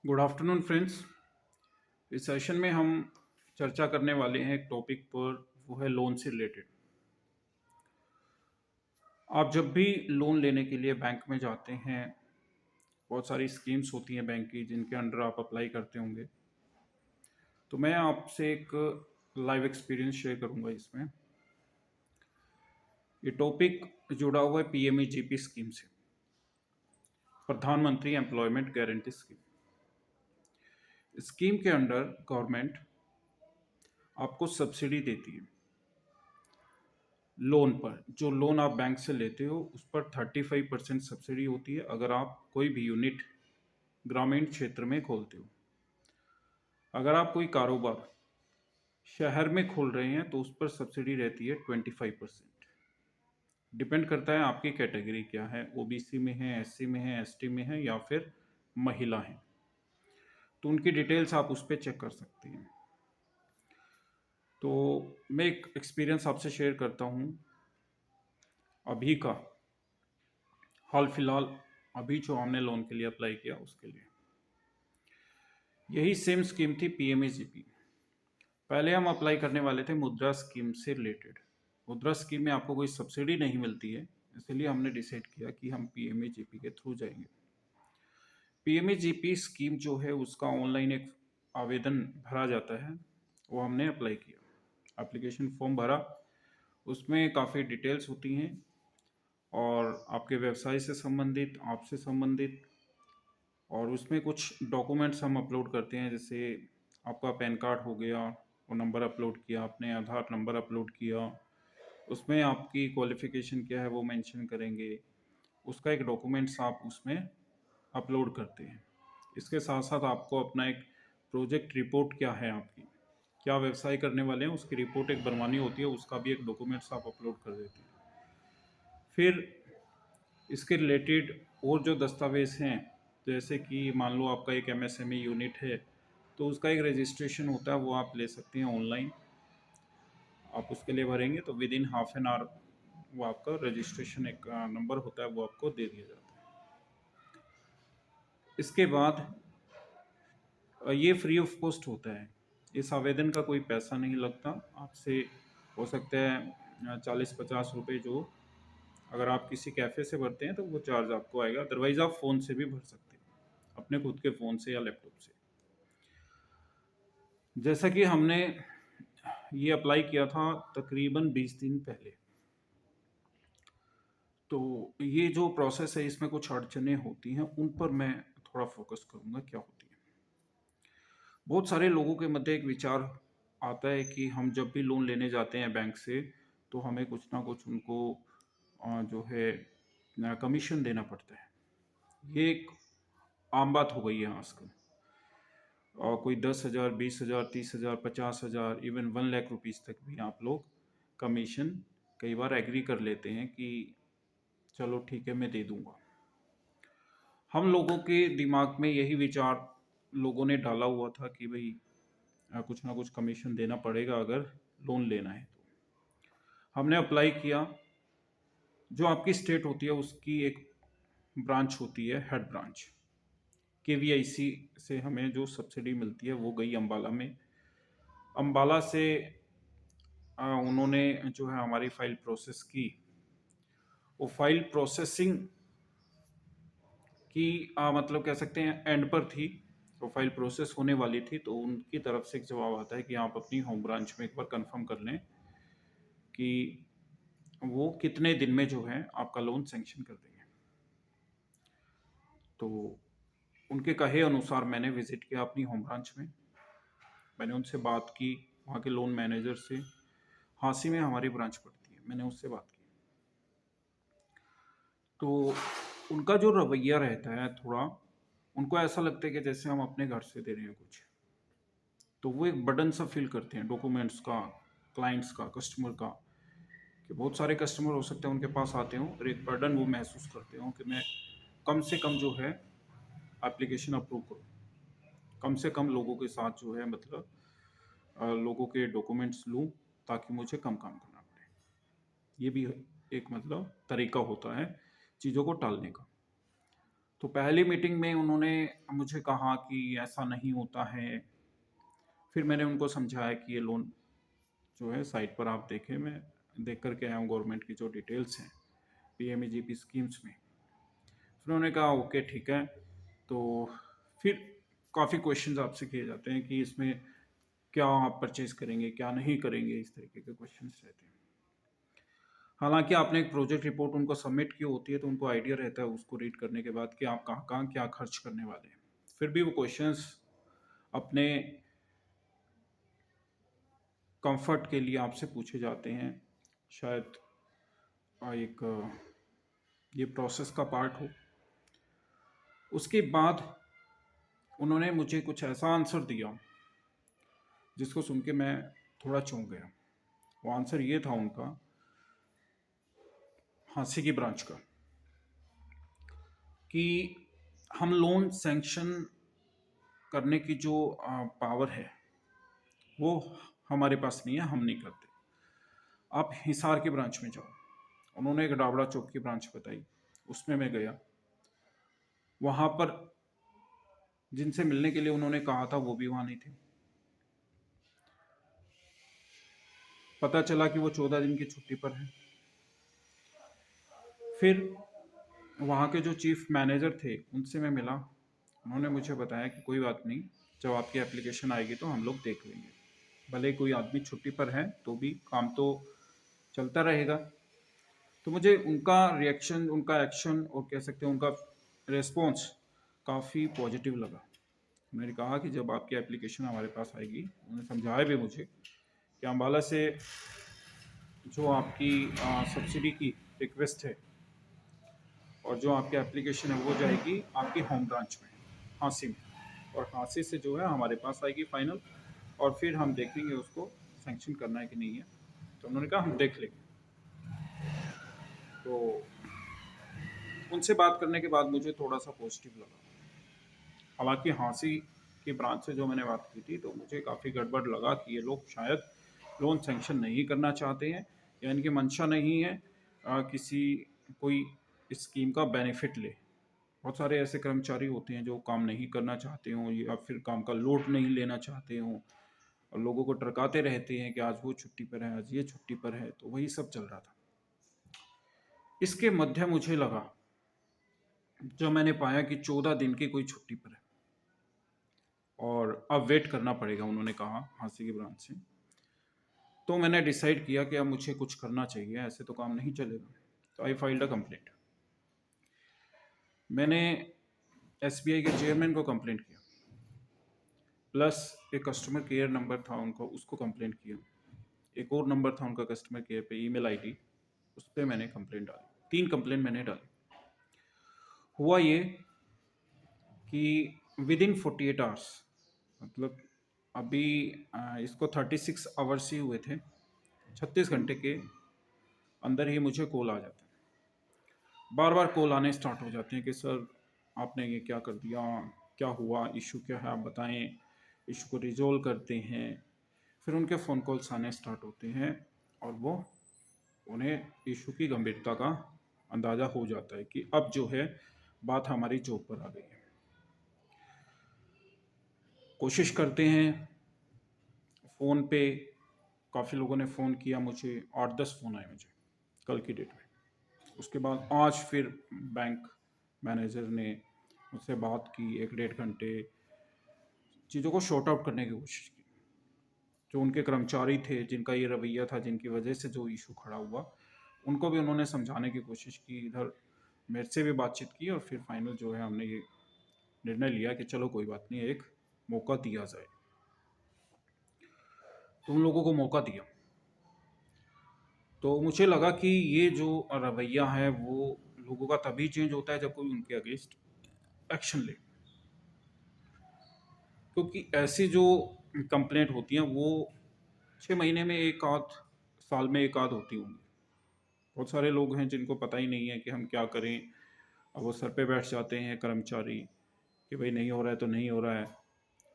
Good afternoon friends. इस session में हम चर्चा करने वाले हैं एक टॉपिक पर, वो है लोन से रिलेटेड। आप जब भी लोन लेने के लिए बैंक में जाते हैं, बहुत सारी स्कीम्स होती हैं बैंक की जिनके अंडर आप अप्लाई करते होंगे। तो मैं आपसे एक लाइव एक्सपीरियंस शेयर करूंगा इसमें। ये टॉपिक जुड़ा हुआ है पीएमईजीपी स्कीम से, प्रधानमंत्री एम्प्लॉयमेंट गारंटी स्कीम। स्कीम के अंडर गवर्नमेंट आपको सब्सिडी देती है लोन पर। जो लोन आप बैंक से लेते हो उस पर 35% सब्सिडी होती है अगर आप कोई भी यूनिट ग्रामीण क्षेत्र में खोलते हो। अगर आप कोई कारोबार शहर में खोल रहे हैं तो उस पर सब्सिडी रहती है 25%। डिपेंड करता है आपकी कैटेगरी क्या है, ओबीसी में है, एससी में है, एसटी में है या फिर महिला है। तो उनकी डिटेल्स आप उस पर चेक कर सकते हैं। तो मैं एक एक्सपीरियंस आपसे शेयर करता हूँ अभी का, हाल फिलहाल अभी जो हमने लोन के लिए अप्लाई किया उसके लिए। यही सेम स्कीम थी पीएमएजीपी। पहले हम अप्लाई करने वाले थे मुद्रा स्कीम से रिलेटेड। मुद्रा स्कीम में आपको कोई सब्सिडी नहीं मिलती है, इसलिए हमने डिसाइड किया कि हम पीएमएजीपी के थ्रू जाएंगे। पीएमएजीपी स्कीम जो है उसका ऑनलाइन एक आवेदन भरा जाता है, वो हमने अप्लाई किया। एप्लीकेशन फॉर्म भरा, उसमें काफ़ी डिटेल्स होती हैं और आपके व्यवसाय से संबंधित, आपसे संबंधित, और उसमें कुछ डॉक्यूमेंट्स हम अपलोड करते हैं। जैसे आपका पैन कार्ड हो गया, वो नंबर अपलोड किया आपने, आधार नंबर अपलोड किया, उसमें आपकी क्वालिफ़िकेशन क्या है वो मेंशन करेंगे, उसका एक डॉक्यूमेंट्स आप उसमें अपलोड करते हैं। इसके साथ साथ आपको अपना एक प्रोजेक्ट रिपोर्ट क्या है आपकी, क्या व्यवसाय करने वाले हैं उसकी रिपोर्ट एक बनवानी होती है, उसका भी एक डॉक्यूमेंट्स आप अपलोड कर देते हैं। फिर इसके रिलेटेड और जो दस्तावेज़ हैं, जैसे कि मान लो आपका एक एमएसएमई यूनिट है तो उसका एक रजिस्ट्रेशन होता है, वो आप ले सकते हैं ऑनलाइन। आप उसके लिए भरेंगे तो with in half an hour वो आपका रजिस्ट्रेशन एक नंबर होता है वो आपको दे दिया जाता है। इसके बाद ये फ्री ऑफ कॉस्ट होता है, इस आवेदन का कोई पैसा नहीं लगता आपसे। हो सकता है 40-50 रुपये, जो अगर आप किसी कैफ़े से भरते हैं तो वो चार्ज आपको आएगा। अदरवाइज़ आप फ़ोन से भी भर सकते हैं, अपने खुद के फ़ोन से या लैपटॉप से। जैसा कि हमने ये अप्लाई किया था तकरीबन 20 दिन पहले, तो ये जो प्रोसेस है इसमें कुछ अड़चनें होती हैं, उन पर मैं थोड़ा फोकस करूँगा क्या होती है। बहुत सारे लोगों के मध्य एक विचार आता है कि हम जब भी लोन लेने जाते हैं बैंक से तो हमें कुछ ना कुछ उनको जो है कमीशन देना पड़ता है। ये एक आम बात हो गई है आजकल। और कोई 10,000, 20,000, 30,000, 50,000, इवन 1 लाख रुपीज़ तक भी आप लोग कमीशन कई बार एग्री कर लेते हैं कि चलो ठीक है मैं दे दूंगा। हम लोगों के दिमाग में यही विचार लोगों ने डाला हुआ था कि भाई कुछ ना कुछ कमीशन देना पड़ेगा अगर लोन लेना है तो। हमने अप्लाई किया। जो आपकी स्टेट होती है उसकी एक ब्रांच होती है, हेड ब्रांच। केवीआईसी से हमें जो सब्सिडी मिलती है वो गई अम्बाला में। अम्बाला से उन्होंने जो है हमारी फ़ाइल प्रोसेस की। वो फाइल प्रोसेसिंग की मतलब कह सकते हैं एंड पर थी, तो फाइल प्रोसेस होने वाली थी। तो उनकी तरफ से एक जवाब आता है कि आप अपनी होम ब्रांच में एक बार कंफर्म कर लें कि वो कितने दिन में जो है आपका लोन सैंक्शन कर देंगे। तो उनके कहे अनुसार मैंने विज़िट किया अपनी होम ब्रांच में। मैंने उनसे बात की, वहाँ के लोन मैनेजर से। हांसी में हमारी ब्रांच पड़ती है, मैंने उससे बात की। तो उनका जो रवैया रहता है थोड़ा, उनको ऐसा लगता है कि जैसे हम अपने घर से दे रहे हैं कुछ। तो वो एक बर्डन सा फील करते हैं डॉक्यूमेंट्स का, क्लाइंट्स का, कस्टमर का। कि बहुत सारे कस्टमर हो सकते हैं उनके पास आते हों और एक बर्डन वो महसूस करते हों कि मैं कम से कम जो है एप्लीकेशन अप्रूव करूँ, कम से कम लोगों के साथ जो है मतलब लोगों के डॉक्यूमेंट्स लूँ ताकि मुझे कम काम करना पड़े। ये भी एक मतलब तरीका होता है चीज़ों को टालने का। तो पहली मीटिंग में उन्होंने मुझे कहा कि ऐसा नहीं होता है। फिर मैंने उनको समझाया कि ये लोन जो है साइट पर आप देखें, मैं देख कर के आया हूँ गवर्नमेंट की जो डिटेल्स हैं पीएमईजीपी स्कीम्स में। फिर उन्होंने कहा ओके ठीक है। तो फिर काफ़ी क्वेश्चंस आपसे किए जाते हैं कि इसमें क्या आप परचेज करेंगे, क्या नहीं करेंगे, इस तरीके के क्वेश्चंस रहते हैं। हालांकि आपने एक प्रोजेक्ट रिपोर्ट उनको सबमिट की होती है तो उनको आइडिया रहता है उसको रीड करने के बाद कि आप कहाँ कहाँ क्या खर्च करने वाले हैं। फिर भी वो क्वेश्चंस अपने कंफर्ट के लिए आपसे पूछे जाते हैं। शायद एक ये प्रोसेस का पार्ट हो। उसके बाद उन्होंने मुझे कुछ ऐसा आंसर दिया जिसको सुन के मैं थोड़ा चौंक गया। वो आंसर ये था उनका, हाँसी की ब्रांच का, कि हम लोन सैंक्शन करने की जो पावर है वो हमारे पास नहीं है, हम नहीं करते। आप हिसार की ब्रांच में जाओ। उन्होंने एक डावड़ा चौक की ब्रांच बताई, उसमें मैं गया। वहाँ पर जिनसे मिलने के लिए उन्होंने कहा था वो भी वहाँ नहीं थे। पता चला कि वो 14 दिन की छुट्टी पर है। फिर वहाँ के जो चीफ मैनेजर थे उनसे मैं मिला। उन्होंने मुझे बताया कि कोई बात नहीं, जब आपकी एप्लीकेशन आएगी तो हम लोग देख लेंगे, भले कोई आदमी छुट्टी पर है तो भी काम तो चलता रहेगा। तो मुझे उनका रिएक्शन, उनका एक्शन और कह सकते हैं उनका रिस्पॉन्स काफ़ी पॉजिटिव लगा। मैंने कहा कि जब आपकी एप्लीकेशन हमारे पास आएगी, उन्होंने समझाया भी मुझे कि अम्बाला से जो आपकी सब्सिडी की रिक्वेस्ट है और जो आपकी एप्लीकेशन है वो जाएगी आपकी होम ब्रांच में, हाँसी में, और हाँसी से जो है हमारे पास आएगी फाइनल, और फिर हम देखेंगे उसको सैंक्शन करना है कि नहीं है। तो उन्होंने कहा हम देख लेंगे। तो उनसे बात करने के बाद मुझे थोड़ा सा पॉजिटिव लगा। हालांकि हाँसी की ब्रांच से जो मैंने बात की थी तो मुझे काफ़ी गड़बड़ लगा कि ये लोग शायद लोन सैंक्शन नहीं करना चाहते हैं या इनकी मंशा नहीं है किसी कोई स्कीम का बेनिफिट ले। बहुत सारे ऐसे कर्मचारी होते हैं जो काम नहीं करना चाहते हों या फिर काम का लोड नहीं लेना चाहते हों और लोगों को टरकाते रहते हैं कि आज वो छुट्टी पर है, आज ये छुट्टी पर है। तो वही सब चल रहा था। इसके मध्य मुझे लगा, जब मैंने पाया कि 14 दिन की कोई छुट्टी पर है और अब वेट करना पड़ेगा, उन्होंने कहा हाँसी की ब्रांच से, तो मैंने डिसाइड किया कि अब मुझे कुछ करना चाहिए, ऐसे तो काम नहीं चलेगा। तो आई फाइल्ड अ कंप्लेंट। मैंने एसबीआई के चेयरमैन को कंप्लेंट किया, प्लस एक कस्टमर केयर नंबर था उनका, उसको कंप्लेंट किया। एक और नंबर था उनका कस्टमर केयर पे, ईमेल आईडी, उस पर मैंने कंप्लेंट डाली। 3 कंप्लेंट मैंने डाली। हुआ ये कि विद इन 48 आवर्स, मतलब अभी इसको 36 आवर्स ही हुए थे, 36 घंटे के अंदर ही मुझे कॉल आ जाता है। बार बार कॉल आने स्टार्ट हो जाते हैं कि सर आपने ये क्या कर दिया, क्या हुआ, इशू क्या है आप बताएं, इशू को रिजोल्व करते हैं। फिर उनके फ़ोन कॉल्स आने स्टार्ट होते हैं और वो उन्हें इशू की गंभीरता का अंदाज़ा हो जाता है कि अब जो है बात हमारी जॉब पर आ गई है। कोशिश करते हैं फ़ोन पे, काफ़ी लोगों ने फ़ोन किया मुझे, 8-10 फ़ोन आए मुझे कल की डेट में। उसके बाद आज फिर बैंक मैनेजर ने मुझसे बात की 1-1.5 घंटे, चीज़ों को शॉर्ट आउट करने की कोशिश की। जो उनके कर्मचारी थे जिनका ये रवैया था, जिनकी वजह से जो इशू खड़ा हुआ, उनको भी उन्होंने समझाने की कोशिश की। इधर मेरे से भी बातचीत की और फिर फाइनल जो है हमने ये निर्णय लिया कि चलो कोई बात नहीं, एक मौका दिया जाए। तो उन लोगों को मौका दिया। तो मुझे लगा कि ये जो रवैया है वो लोगों का तभी चेंज होता है जब कोई उनके अगेंस्ट एक्शन ले। क्योंकि ऐसी जो कंप्लेंट होती हैं वो 6 महीने में एक आध, साल में एक आध होती होंगी। बहुत सारे लोग हैं जिनको पता ही नहीं है कि हम क्या करें। अब वो सर पे बैठ जाते हैं कर्मचारी कि भाई नहीं हो रहा है तो नहीं हो रहा है,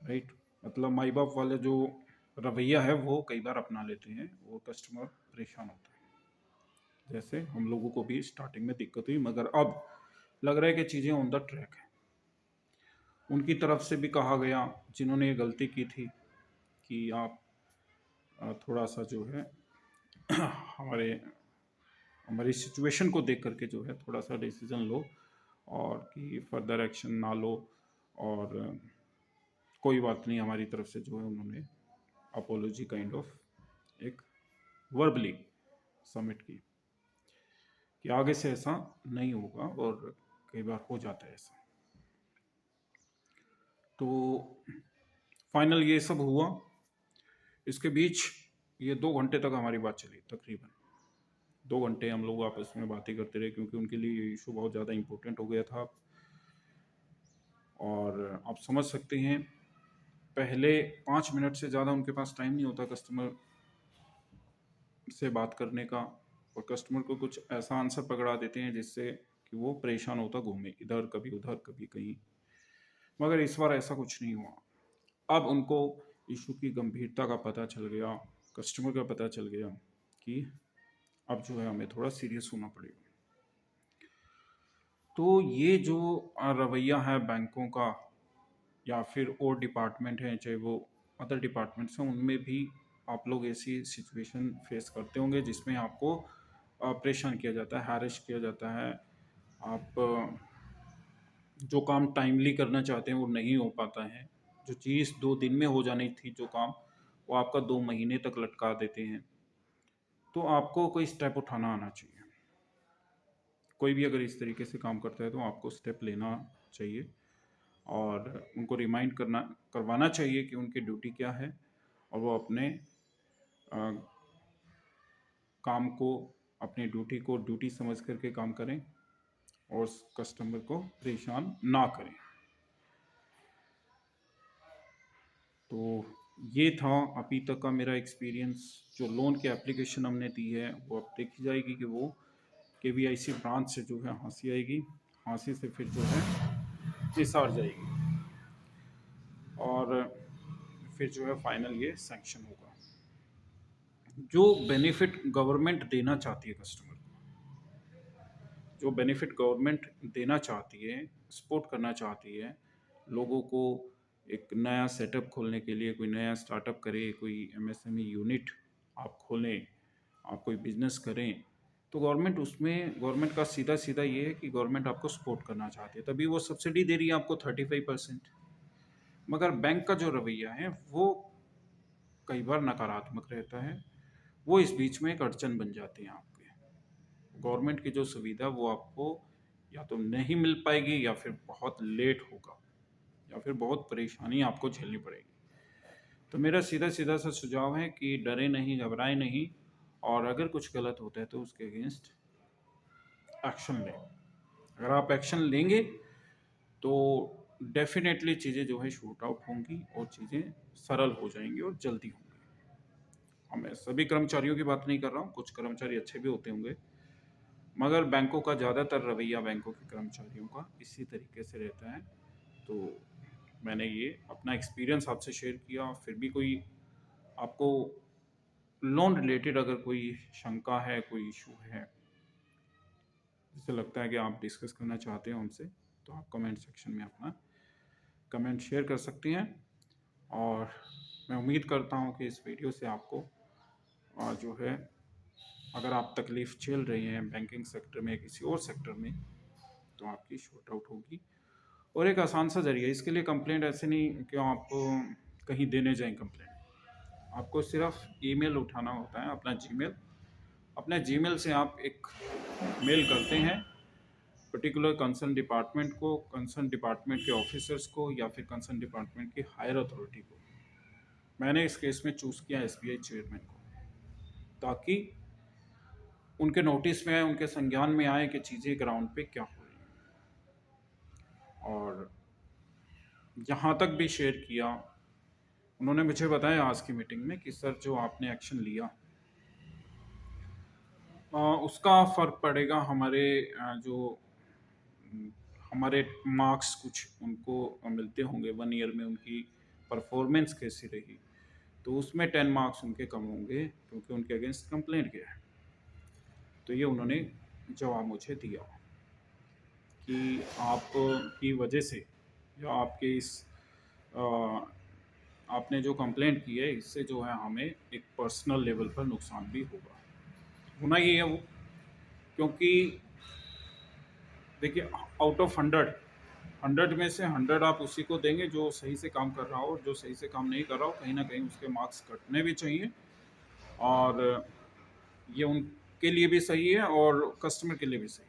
राइट। मतलब माई बाप वाले जो रवैया है वो कई बार अपना लेते हैं, वो कस्टमर परेशान होता है। जैसे हम लोगों को भी स्टार्टिंग में दिक्कत हुई, मगर अब लग रहा है कि चीज़ें ऑन द ट्रैक है। उनकी तरफ से भी कहा गया, जिन्होंने ये गलती की थी, कि आप थोड़ा सा जो है हमारे हमारी सिचुएशन को देख करके जो है थोड़ा सा डिसीजन लो, और कि फर्दर एक्शन ना लो, और कोई बात नहीं, हमारी तरफ से जो है उन्होंने अपोलॉजी काइंड ऑफ एक वर्बली सबमिट की कि आगे से ऐसा नहीं होगा, और कई बार हो जाता है ऐसा। तो फाइनल ये सब हुआ। इसके बीच ये 2 घंटे तक हमारी बात चली, तकरीबन 2 घंटे हम लोग आपस में बातें करते रहे, क्योंकि उनके लिए ये इशू बहुत ज़्यादा इम्पोर्टेंट हो गया था। और आप समझ सकते हैं, पहले 5 मिनट से ज़्यादा उनके पास टाइम नहीं होता कस्टमर से बात करने का, और कस्टमर को कुछ ऐसा आंसर पकड़ा देते हैं जिससे कि वो परेशान होता घूमे, इधर कभी उधर कभी कहीं। मगर इस बार ऐसा कुछ नहीं हुआ। अब उनको इशू की गंभीरता का पता चल गया, कस्टमर का पता चल गया कि अब जो है हमें थोड़ा सीरियस होना पड़ेगा। तो ये जो रवैया है बैंकों का, या फिर और डिपार्टमेंट हैं, चाहे वो अदर डिपार्टमेंट्स हैं, उनमें भी आप लोग ऐसी सिचुएशन फेस करते होंगे जिसमें आपको परेशान किया जाता है, हैरेस किया जाता है। आप जो काम टाइमली करना चाहते हैं वो नहीं हो पाता है। जो चीज़ 2 दिन में हो जानी थी, जो काम, वो आपका 2 महीने तक लटका देते हैं। तो आपको कोई स्टेप उठाना आना चाहिए। कोई भी अगर इस तरीके से काम करता है तो आपको स्टेप लेना चाहिए, और उनको रिमाइंड करवाना चाहिए कि उनकी ड्यूटी क्या है, और वो अपने अ, काम को, अपनी ड्यूटी को ड्यूटी समझ करके काम करें, और कस्टमर को परेशान ना करें। तो ये था अभी तक का मेरा एक्सपीरियंस। जो लोन की एप्लीकेशन हमने दी है वो अब देखी जाएगी कि वो KVIC ब्रांच से जो है हाँसी आएगी, हाँसी से फिर जो है हिसार जाएगी, और फिर जो है फाइनल ये सैंक्शन होगा। जो बेनिफिट गवर्नमेंट देना चाहती है कस्टमर को, जो बेनिफिट गवर्नमेंट देना चाहती है, सपोर्ट करना चाहती है लोगों को, एक नया सेटअप खोलने के लिए, कोई नया स्टार्टअप करे, कोई MSME यूनिट आप खोलें, आप कोई बिजनेस करें, तो गवर्नमेंट का सीधा सीधा ये है कि गवर्नमेंट आपको सपोर्ट करना चाहती है, तभी वो सब्सिडी दे रही है आपको 35%। मगर बैंक का जो रवैया है वो कई बार नकारात्मक रहता है, वो इस बीच में एक अड़चन बन जाती है आपके। गवर्नमेंट की जो सुविधा वो आपको या तो नहीं मिल पाएगी, या फिर बहुत लेट होगा, या फिर बहुत परेशानी आपको झेलनी पड़ेगी। तो मेरा सीधा सीधा सा सुझाव है कि डरे नहीं, घबराए नहीं, और अगर कुछ गलत होता है तो उसके अगेंस्ट एक्शन लें। अगर आप एक्शन लेंगे तो डेफिनेटली चीज़ें जो है शूट आउट होंगी, और चीज़ें सरल हो जाएंगी और जल्दी होंगी। मैं सभी कर्मचारियों की बात नहीं कर रहा हूँ, कुछ कर्मचारी अच्छे भी होते होंगे, मगर बैंकों का ज़्यादातर रवैया, बैंकों के कर्मचारियों का इसी तरीके से रहता है। तो मैंने ये अपना एक्सपीरियंस आपसे शेयर किया। फिर भी कोई आपको लोन रिलेटेड अगर कोई शंका है, कोई इशू है, जिसे लगता है कि आप डिस्कस करना चाहते हैं उनसे, तो आप कमेंट सेक्शन में अपना कमेंट शेयर कर सकती हैं। और मैं उम्मीद करता हूँ कि इस वीडियो से आपको जो है, अगर आप तकलीफ़ झेल रहे हैं बैंकिंग सेक्टर में, किसी और सेक्टर में, तो आपकी शॉर्ट आउट होगी। और एक आसान सा ज़रिया, इसके लिए कंप्लेंट ऐसे नहीं कि आप कहीं देने जाएं कंप्लेंट, आपको सिर्फ ईमेल उठाना होता है, अपना जीमेल। अपने जीमेल से आप एक मेल करते हैं पर्टिकुलर कंसर्न डिपार्टमेंट को, कंसर्न डिपार्टमेंट के ऑफिसर्स को, या फिर कंसर्न डिपार्टमेंट की हायर अथॉरिटी को। मैंने इस केस में चूज़ किया SBI चेयरमैन को, ताकि उनके नोटिस में आए, उनके संज्ञान में आए कि चीज़ें ग्राउंड पे क्या हो रही हैं। और यहाँ तक भी शेयर किया, उन्होंने मुझे बताया आज की मीटिंग में कि सर जो आपने एक्शन लिया, उसका फ़र्क पड़ेगा हमारे जो हमारे मार्क्स कुछ उनको मिलते होंगे 1 ईयर में, उनकी परफॉर्मेंस कैसी रही, तो उसमें 10 मार्क्स उनके कम होंगे, क्योंकि उनके अगेंस्ट कंप्लेंट किया है। तो ये उन्होंने जवाब मुझे दिया कि आप की वजह से या आपके इस अ, आपने जो कंप्लेंट की है इससे जो है हमें एक पर्सनल लेवल पर नुकसान भी होगा। होना ही है वो, क्योंकि देखिए आउट ऑफ 100 में से 100 आप उसी को देंगे जो सही से काम कर रहा हो, और जो सही से काम नहीं कर रहा हो कहीं ना कहीं उसके मार्क्स कटने भी चाहिए। और ये उनके लिए भी सही है और कस्टमर के लिए भी सही है।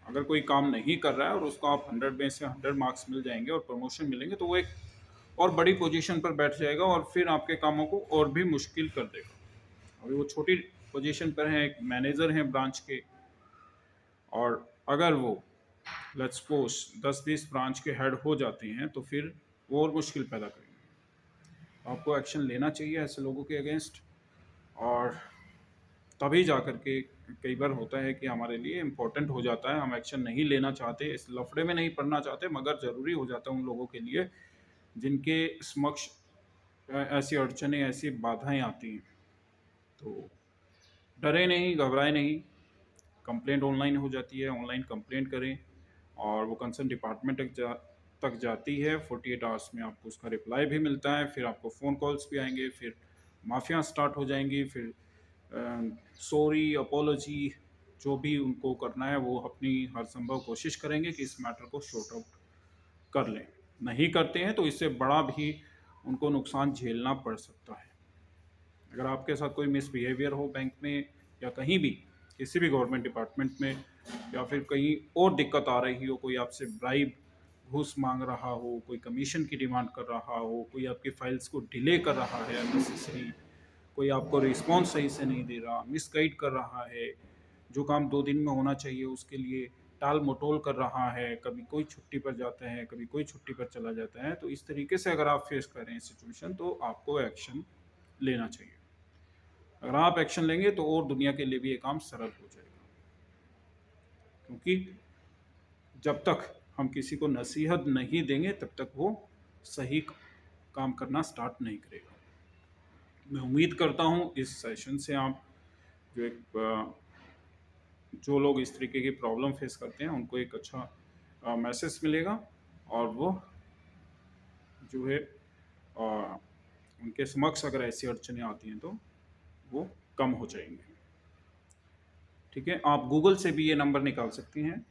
अगर कोई काम नहीं कर रहा है और उसको आप 100 में से 100 मार्क्स मिल जाएंगे और प्रमोशन मिलेंगे तो वो एक और बड़ी पोजीशन पर बैठ जाएगा और फिर आपके कामों को और भी मुश्किल कर देगा। अभी वो छोटी पोजीशन पर हैं, एक मैनेजर हैं ब्रांच के, और अगर वो लेट्स सपोज 10-20 ब्रांच के हेड हो जाते हैं तो फिर वो और मुश्किल पैदा करेंगे। आपको एक्शन लेना चाहिए ऐसे लोगों के अगेंस्ट, और तभी जा कर के कई बार होता है कि हमारे लिए इम्पोर्टेंट हो जाता है, हम एक्शन नहीं लेना चाहते, इस लफड़े में नहीं पड़ना चाहते, मगर ज़रूरी हो जाता है उन लोगों के लिए जिनके समक्ष ऐसी अड़चनें, ऐसी बाधाएं आती हैं। तो डरे नहीं, घबराए नहीं, कंप्लेंट ऑनलाइन हो जाती है, ऑनलाइन कंप्लेंट करें और वो कंसर्न डिपार्टमेंट तक जाती है। 48 आवर्स में आपको उसका रिप्लाई भी मिलता है, फिर आपको फ़ोन कॉल्स भी आएंगे, फिर माफिया स्टार्ट हो जाएंगी, फिर सॉरी, अपोलॉजी, जो भी उनको करना है वो अपनी हर संभव कोशिश करेंगे कि इस मैटर को शॉर्ट आउट कर लें। नहीं करते हैं तो इससे बड़ा भी उनको नुकसान झेलना पड़ सकता है। अगर आपके साथ कोई मिसबिहेवियर हो बैंक में या कहीं भी, किसी भी गवर्नमेंट डिपार्टमेंट में, या फिर कहीं और दिक्कत आ रही हो, कोई आपसे ब्राइब, घूस मांग रहा हो, कोई कमीशन की डिमांड कर रहा हो, कोई आपकी फाइल्स को डिले कर रहा है अननेसेसरी, कोई आपको रिस्पॉन्स सही से नहीं दे रहा, मिसगाइड कर रहा है, जो काम 2 दिन में होना चाहिए उसके लिए टाल मटोल कर रहा है, कभी कोई छुट्टी पर जाता है, कभी कोई छुट्टी पर चला जाता है, तो इस तरीके से अगर आप फेस कर रहे हैं सिचुएशन तो आपको एक्शन लेना चाहिए। अगर आप एक्शन लेंगे तो और दुनिया के लिए भी ये काम सरल हो जाएगा, क्योंकि जब तक हम किसी को नसीहत नहीं देंगे तब तक वो सही काम करना स्टार्ट नहीं करेगा। मैं उम्मीद करता हूँ इस सेशन से आप जो जो लोग इस तरीके की प्रॉब्लम फेस करते हैं उनको एक अच्छा मैसेज मिलेगा, और वो जो है उनके समक्ष अगर ऐसी अड़चनें आती हैं तो वो कम हो जाएंगे। ठीक है, आप गूगल से भी ये नंबर निकाल सकती हैं,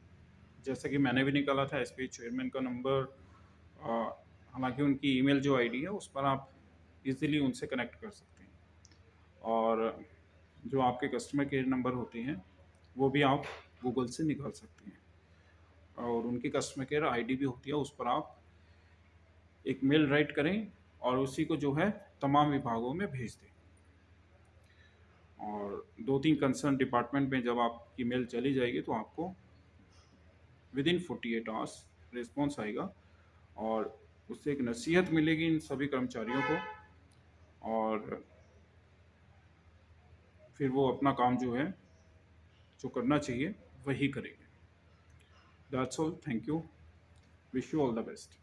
जैसा कि मैंने भी निकाला था एसबीआई चेयरमैन का नंबर। हालांकि उनकी ईमेल जो आईडी है उस पर आप इजीली उनसे कनेक्ट कर सकते हैं, और जो आपके कस्टमर केयर नंबर होते हैं वो भी आप गूगल से निकाल सकते हैं, और उनकी कस्टमर केयर आईडी भी होती है, उस पर आप एक मेल राइट करें और उसी को जो है तमाम विभागों में भेज दें, और 2-3 कंसर्न डिपार्टमेंट में जब आपकी मेल चली जाएगी तो आपको विदिन 48 आवर्स रिस्पॉन्स आएगा, और उससे एक नसीहत मिलेगी इन सभी कर्मचारियों को, और फिर वो अपना काम जो है जो करना चाहिए वही करेंगे। That's all, thank you, wish you all the best.